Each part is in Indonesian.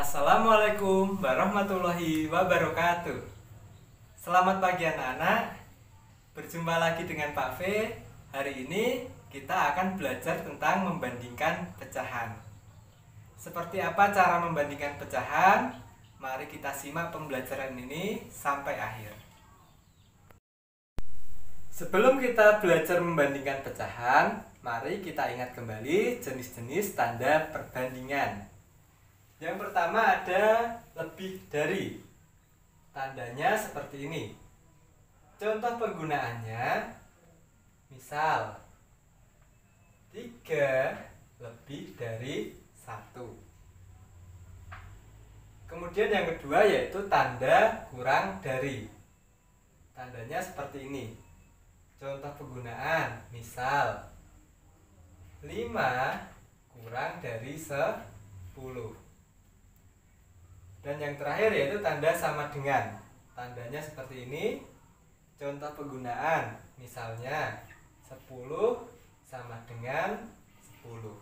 Assalamualaikum warahmatullahi wabarakatuh. Selamat pagi anak-anak. Berjumpa lagi dengan Pak V. Hari ini kita akan belajar tentang membandingkan pecahan. Seperti apa cara membandingkan pecahan? Mari kita simak pembelajaran ini sampai akhir. Sebelum kita belajar membandingkan pecahan, mari kita ingat kembali jenis-jenis tanda perbandingan. Yang pertama ada lebih dari. Tandanya seperti ini. Contoh penggunaannya, misal 3 lebih dari 1. Kemudian yang kedua yaitu tanda kurang dari. Tandanya seperti ini. Contoh penggunaan, misal 5 kurang dari 10. Dan yang terakhir yaitu tanda sama dengan. Tandanya seperti ini. Contoh penggunaan, misalnya 10 sama dengan 10.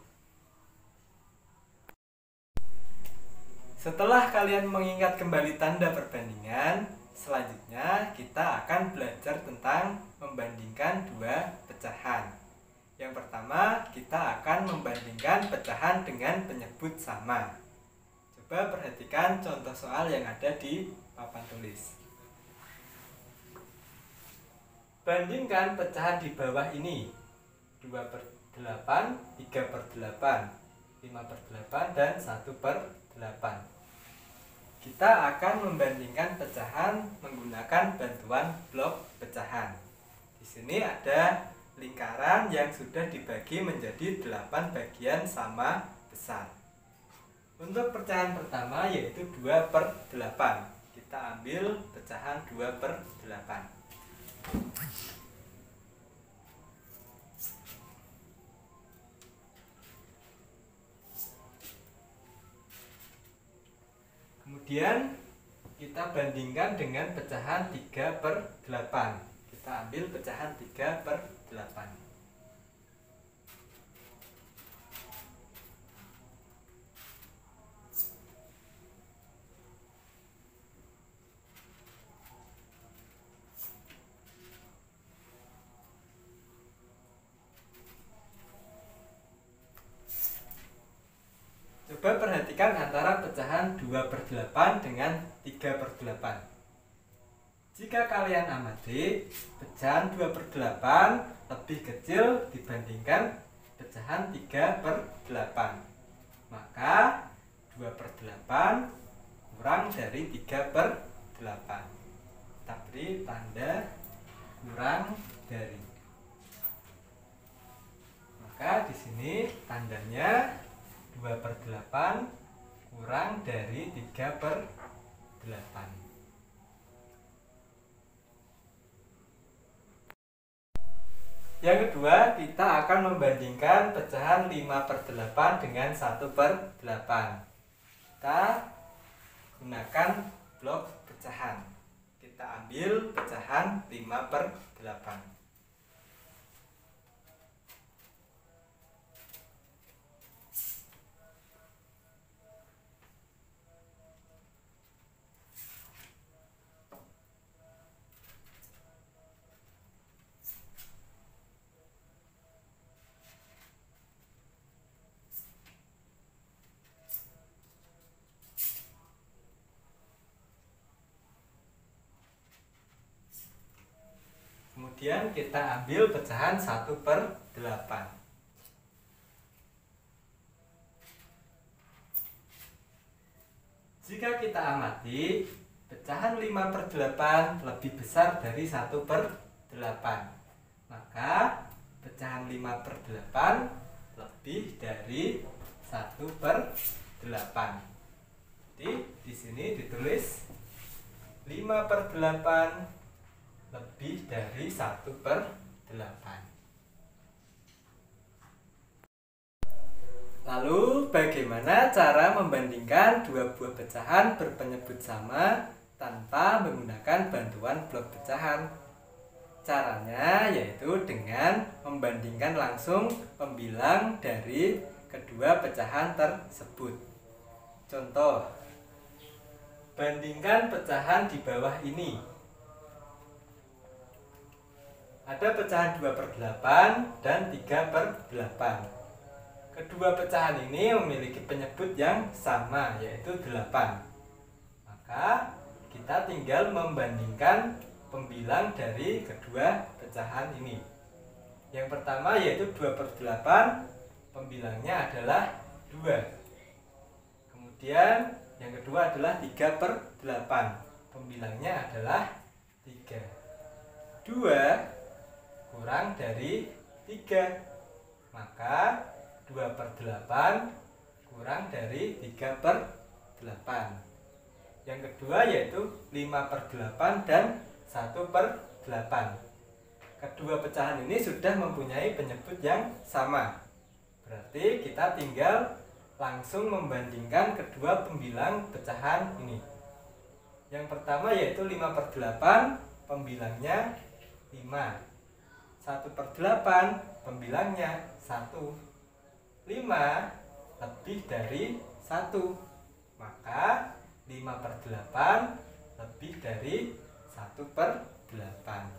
Setelah kalian mengingat kembali tanda perbandingan, selanjutnya kita akan belajar tentang membandingkan dua pecahan. Yang pertama, kita akan membandingkan pecahan dengan penyebut sama. Coba perhatikan contoh soal yang ada di papan tulis. Bandingkan pecahan di bawah ini. 2/8, 3/8, 5/8, dan 1/8. Kita akan membandingkan pecahan menggunakan bantuan blok pecahan. Di sini ada lingkaran yang sudah dibagi menjadi 8 bagian sama besar. Untuk pecahan pertama yaitu 2/8. Kita ambil pecahan 2/8. Kemudian kita bandingkan dengan pecahan 3/8. Kita ambil pecahan 3/8. Coba perhatikan antara pecahan 2/8 dengan 3/8. Jika kalian amati, pecahan 2/8 lebih kecil dibandingkan pecahan 3/8. Maka 2/8 kurang dari 3/8. Kita beri tanda kurang dari. Maka di sini tandanya 2/8 kurang dari 3/8. Yang kedua, kita akan membandingkan pecahan 5/8 dengan 1/8. Kita gunakan blok pecahan. Kita ambil pecahan 5/8. Kemudian kita ambil pecahan 1/8. Jika kita amati, pecahan 5/8 lebih besar dari 1/8. Maka pecahan 5/8 lebih dari 1/8. Jadi di sini ditulis 5/8 lebih dari 1/8. Lalu bagaimana cara membandingkan dua buah pecahan berpenyebut sama tanpa menggunakan bantuan blok pecahan? Caranya yaitu dengan membandingkan langsung pembilang dari kedua pecahan tersebut. Contoh, Bandingkan pecahan di bawah ini. Ada pecahan 2/8 dan 3/8. Kedua pecahan ini memiliki penyebut yang sama, yaitu 8. Maka kita tinggal membandingkan pembilang dari kedua pecahan ini. Yang pertama yaitu 2/8, pembilangnya adalah 2. Kemudian yang kedua adalah 3/8, pembilangnya adalah 3. 2 kurang dari 3, maka 2/8 kurang dari 3/8. Yang kedua yaitu 5/8 dan 1/8. Kedua pecahan ini sudah mempunyai penyebut yang sama. Berarti kita tinggal langsung membandingkan kedua pembilang pecahan ini. Yang pertama yaitu 5/8, pembilangnya 5. 1/8, pembilangnya 1. 5 lebih dari 1, maka 5/8 lebih dari 1/8.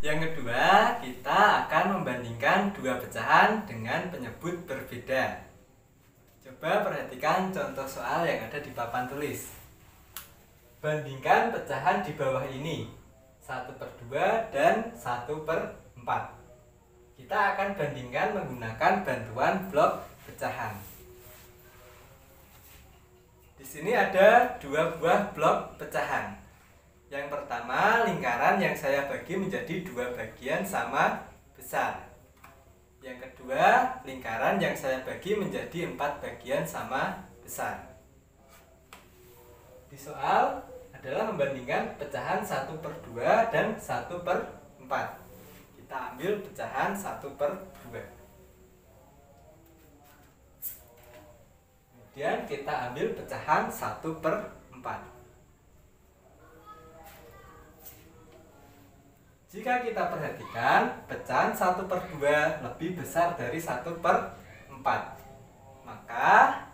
Yang kedua, kita akan membandingkan dua pecahan dengan penyebut berbeda. Coba perhatikan contoh soal yang ada di papan tulis. Bandingkan pecahan di bawah ini, 1/2 dan 1/4. Kita akan bandingkan menggunakan bantuan blok pecahan. Di sini ada dua buah blok pecahan. Yang pertama, lingkaran yang saya bagi menjadi 2 bagian sama besar. Yang kedua, lingkaran yang saya bagi menjadi 4 bagian sama besar. Di soal adalah membandingkan pecahan 1/2 dan 1/4. Kita ambil pecahan 1/2. Kemudian kita ambil pecahan 1/4. Jika kita perhatikan, pecahan 1/2 lebih besar dari 1/4, maka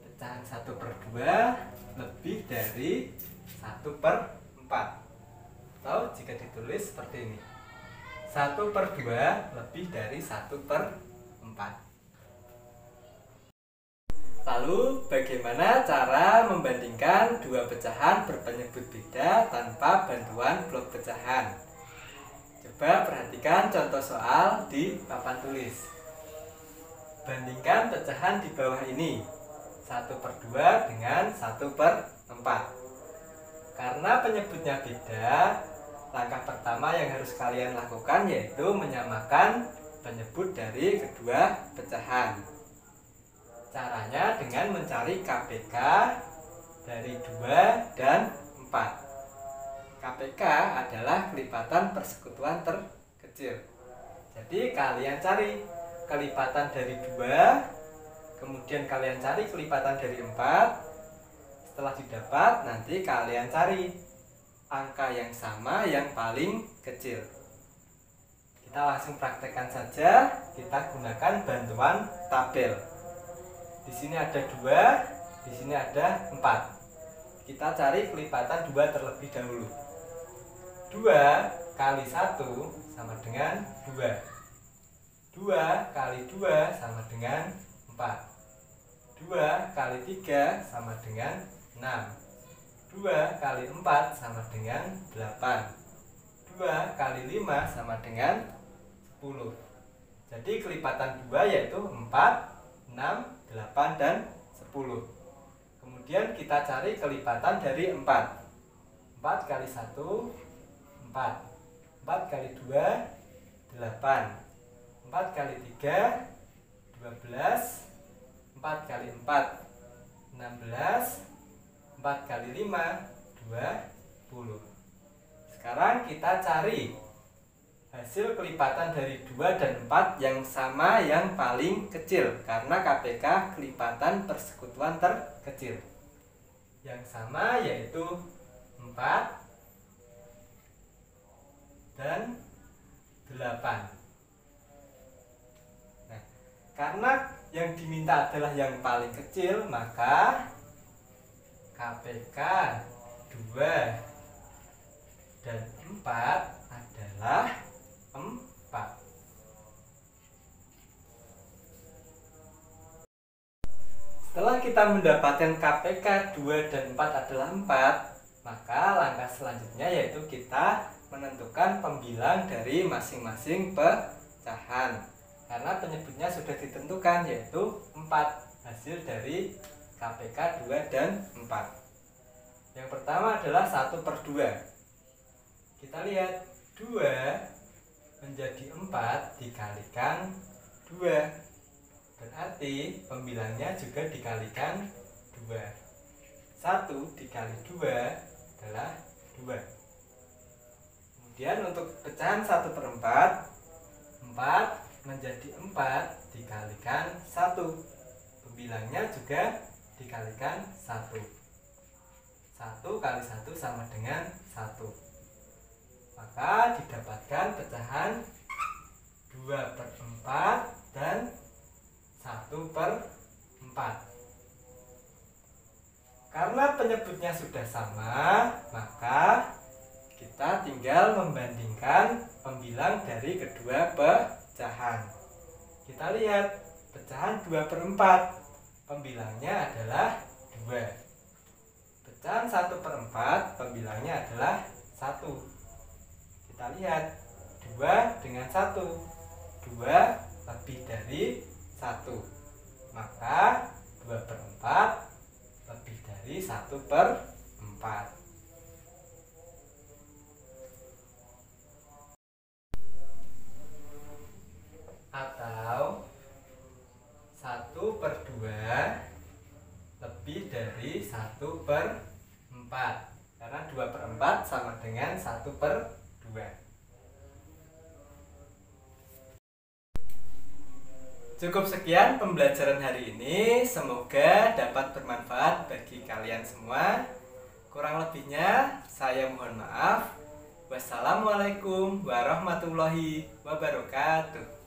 pecahan 1/2 lebih dari 1/4. Atau jika ditulis seperti ini, 1/2 lebih dari 1/4. Lalu bagaimana cara membandingkan dua pecahan berpenyebut beda tanpa bantuan blok pecahan? Coba perhatikan contoh soal di papan tulis. Bandingkan pecahan di bawah ini, 1/2 dengan 1/4. Karena penyebutnya beda, langkah pertama yang harus kalian lakukan yaitu menyamakan penyebut dari kedua pecahan. Caranya dengan mencari KPK dari 2 dan 4. KPK adalah kelipatan persekutuan terkecil. Jadi kalian cari kelipatan dari 2, kemudian kalian cari kelipatan dari 4. Setelah didapat, nanti kalian cari angka yang sama yang paling kecil. Kita langsung praktekkan saja. Kita gunakan bantuan tabel. Di sini ada 2, di sini ada 4. Kita cari kelipatan 2 terlebih dahulu. 2 kali 1 sama dengan 2. 2 kali 2 sama dengan 4. 2 kali 3 sama dengan 6. 2 kali 4 sama dengan 8. 2 kali 5 sama dengan 10. Jadi kelipatan 2 yaitu 4, 6, 8, dan 10. Kemudian kita cari kelipatan dari 4. 4 kali 1, 4. 4 kali 2, 8. 4 kali 3, 12. 4 kali 4, 16. 4 kali 5, 20. Sekarang kita cari hasil kelipatan dari 2 dan 4 yang sama yang paling kecil, karena KPK kelipatan persekutuan terkecil. Yang sama yaitu 4 dan 8. Nah, karena yang diminta adalah yang paling kecil, maka KPK 2 dan 4 adalah 4. Setelah kita mendapatkan KPK 2 dan 4 adalah 4, maka langkah selanjutnya yaitu kita menentukan pembilang dari masing-masing pecahan. Karena penyebutnya sudah ditentukan, yaitu 4, hasil dari KPK 2 dan 4. Yang pertama adalah 1/2. Kita lihat 2 menjadi 4 dikalikan 2, berarti pembilangnya juga dikalikan 2. 1 dikali 2 adalah 2. Kemudian untuk pecahan 1/4, 4 menjadi 4 dikalikan 1, pembilangnya juga dikalikan 1. 1 kali 1 sama dengan 1, maka didapatkan pecahan 2/4 dan 1/4. Karena penyebutnya sudah sama, maka kita tinggal membandingkan pembilang dari kedua pecahan. Kita lihat pecahan 2/4, pembilangnya adalah 2. Pecahan 1/4, pembilangnya adalah 1. Kita lihat 2 dengan 1, 2 lebih dari 1, maka 2/4 lebih dari 1/4. Atau 1/2 lebih dari 1/4, karena 2/4 sama dengan 1/2. Cukup sekian pembelajaran hari ini, semoga dapat bermanfaat bagi kalian semua. Kurang lebihnya saya mohon maaf. Wassalamualaikum warahmatullahi wabarakatuh.